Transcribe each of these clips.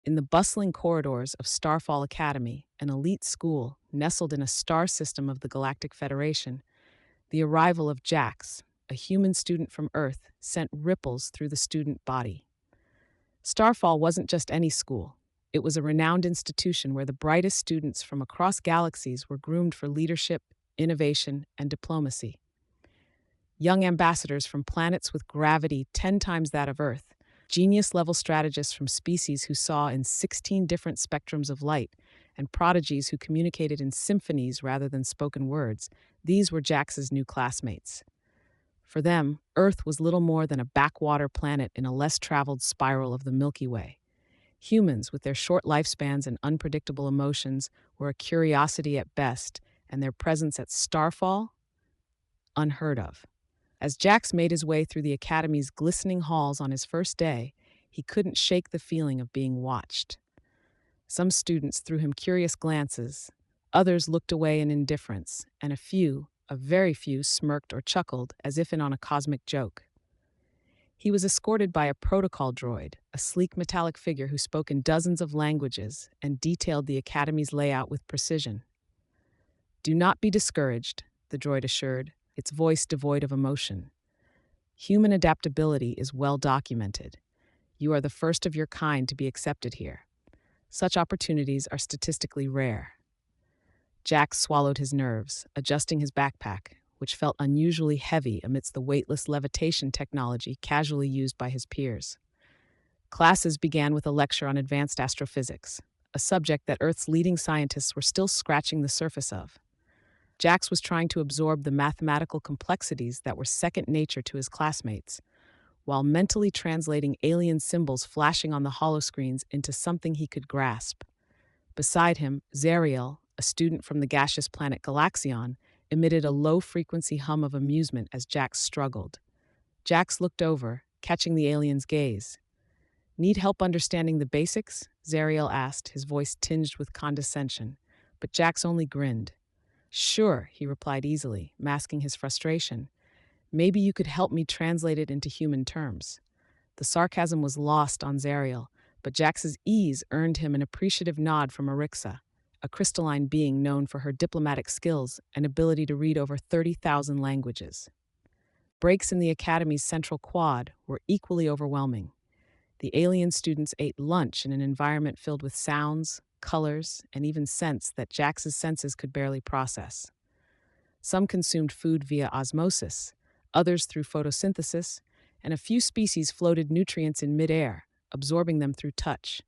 In the bustling corridors of Starfall Academy, an elite school nestled in a star system of the Galactic Federation, the arrival of Jax, a human student from Earth, sent ripples through the student body. Starfall wasn't just any school. It was a renowned institution where the brightest students from across galaxies were groomed for leadership, innovation, and diplomacy. Young ambassadors from planets with gravity 10 times that of Earth, genius level strategists from species who saw in 16 different spectrums of light, and prodigies who communicated in symphonies rather than spoken words, these were Jax's new classmates. For them, Earth was little more than a backwater planet in a less traveled spiral of the Milky Way. Humans, with their short lifespans and unpredictable emotions, were a curiosity at best, and their presence at Starfall, unheard of. As Jax made his way through the Academy's glistening halls on his first day, he couldn't shake the feeling of being watched. Some students threw him curious glances, others looked away in indifference, and a very few, smirked or chuckled as if in on a cosmic joke. He was escorted by a protocol droid, a sleek metallic figure who spoke in dozens of languages and detailed the Academy's layout with precision. "Do not be discouraged," the droid assured, its voice devoid of emotion. "Human adaptability is well documented. You are the first of your kind to be accepted here. Such opportunities are statistically rare." Jack swallowed his nerves, adjusting his backpack, which felt unusually heavy amidst the weightless levitation technology casually used by his peers. Classes began with a lecture on advanced astrophysics, a subject that Earth's leading scientists were still scratching the surface of. Jax was trying to absorb the mathematical complexities that were second nature to his classmates, while mentally translating alien symbols flashing on the holoscreens into something he could grasp. Beside him, Zariel, a student from the gaseous planet Galaxion, emitted a low-frequency hum of amusement as Jax struggled. Jax looked over, catching the alien's gaze. "Need help understanding the basics?" Zariel asked, his voice tinged with condescension, but Jax only grinned. "Sure," he replied easily, masking his frustration. "Maybe you could help me translate it into human terms." The sarcasm was lost on Zariel, but Jax's ease earned him an appreciative nod from Arixa, a crystalline being known for her diplomatic skills and ability to read over 30,000 languages. Breaks in the Academy's central quad were equally overwhelming. The alien students ate lunch in an environment filled with sounds, colors, and even scents that Jax's senses could barely process. Some consumed food via osmosis, others through photosynthesis, and a few species floated nutrients in midair, absorbing them through touch.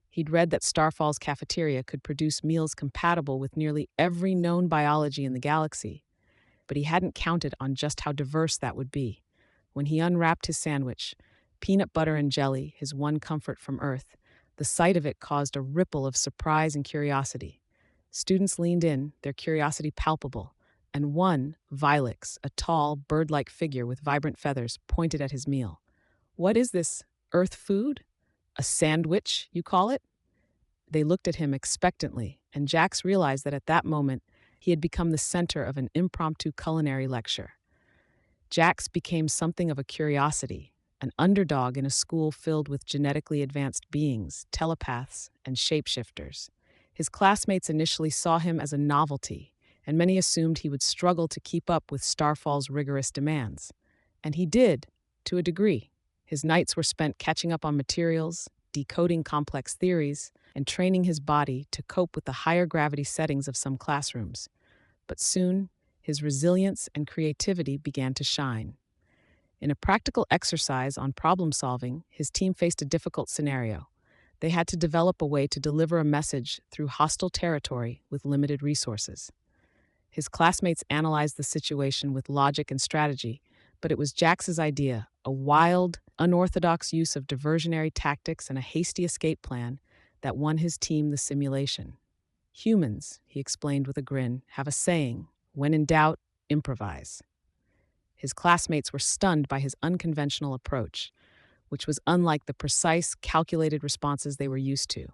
He'd read that Starfall's cafeteria could produce meals compatible with nearly every known biology in the galaxy, but he hadn't counted on just how diverse that would be. When he unwrapped his sandwich, peanut butter and jelly, his one comfort from Earth, the sight of it caused a ripple of surprise and curiosity. Students leaned in, their curiosity palpable, and one, Vilix, a tall, bird-like figure with vibrant feathers, pointed at his meal. "What is this? Earth food? A sandwich, you call it?" They looked at him expectantly, and Jax realized that at that moment, he had become the center of an impromptu culinary lecture. Jax became something of a curiosity, an underdog in a school filled with genetically advanced beings, telepaths, and shapeshifters. His classmates initially saw him as a novelty, and many assumed he would struggle to keep up with Starfall's rigorous demands. And he did, to a degree. His nights were spent catching up on materials, decoding complex theories, and training his body to cope with the higher gravity settings of some classrooms. But soon, his resilience and creativity began to shine. In a practical exercise on problem solving, his team faced a difficult scenario. They had to develop a way to deliver a message through hostile territory with limited resources. His classmates analyzed the situation with logic and strategy, but it was Jax's idea, a wild, unorthodox use of diversionary tactics and a hasty escape plan, that won his team the simulation. "Humans," he explained with a grin, "have a saying, when in doubt, improvise." His classmates were stunned by his unconventional approach, which was unlike the precise, calculated responses they were used to.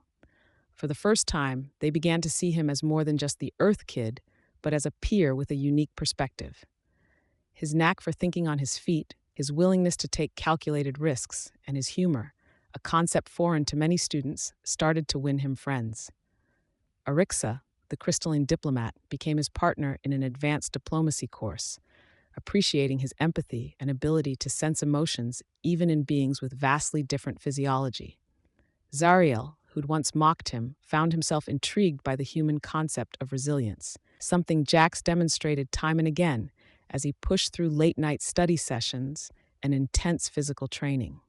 For the first time, they began to see him as more than just the Earth kid, but as a peer with a unique perspective. His knack for thinking on his feet, his willingness to take calculated risks, and his humor, a concept foreign to many students, started to win him friends. Arixa, the crystalline diplomat, became his partner in an advanced diplomacy course, appreciating his empathy and ability to sense emotions even in beings with vastly different physiology. Zariel, who'd once mocked him, found himself intrigued by the human concept of resilience, something Jax demonstrated time and again as he pushed through late-night study sessions and intense physical training.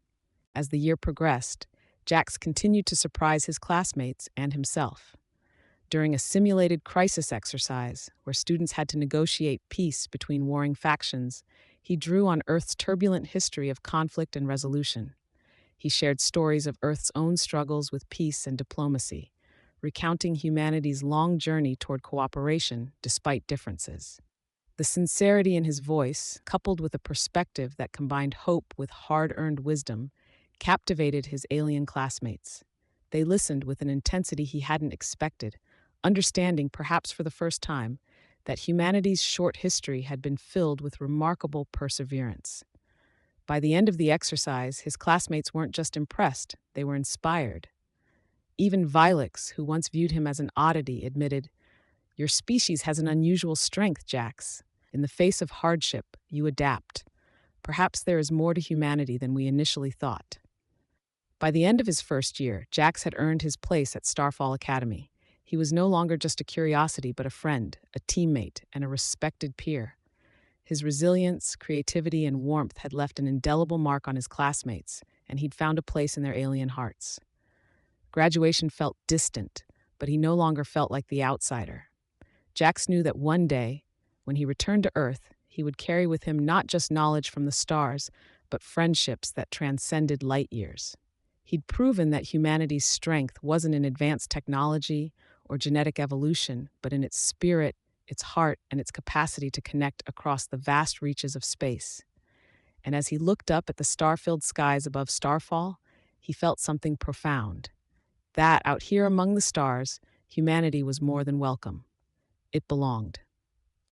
As the year progressed, Jax continued to surprise his classmates and himself. During a simulated crisis exercise, where students had to negotiate peace between warring factions, he drew on Earth's turbulent history of conflict and resolution. He shared stories of Earth's own struggles with peace and diplomacy, recounting humanity's long journey toward cooperation despite differences. The sincerity in his voice, coupled with a perspective that combined hope with hard-earned wisdom, captivated his alien classmates. They listened with an intensity he hadn't expected, understanding, perhaps for the first time, that humanity's short history had been filled with remarkable perseverance. By the end of the exercise, his classmates weren't just impressed, they were inspired. Even Vilix, who once viewed him as an oddity, admitted, "Your species has an unusual strength, Jax. In the face of hardship, you adapt. Perhaps there is more to humanity than we initially thought." By the end of his first year, Jax had earned his place at Starfall Academy. He was no longer just a curiosity, but a friend, a teammate, and a respected peer. His resilience, creativity, and warmth had left an indelible mark on his classmates, and he'd found a place in their alien hearts. Graduation felt distant, but he no longer felt like the outsider. Jax knew that one day, when he returned to Earth, he would carry with him not just knowledge from the stars, but friendships that transcended light years. He'd proven that humanity's strength wasn't in advanced technology or genetic evolution, but in its spirit, its heart, and its capacity to connect across the vast reaches of space. And as he looked up at the star-filled skies above Starfall, he felt something profound. That out here among the stars, humanity was more than welcome. It belonged.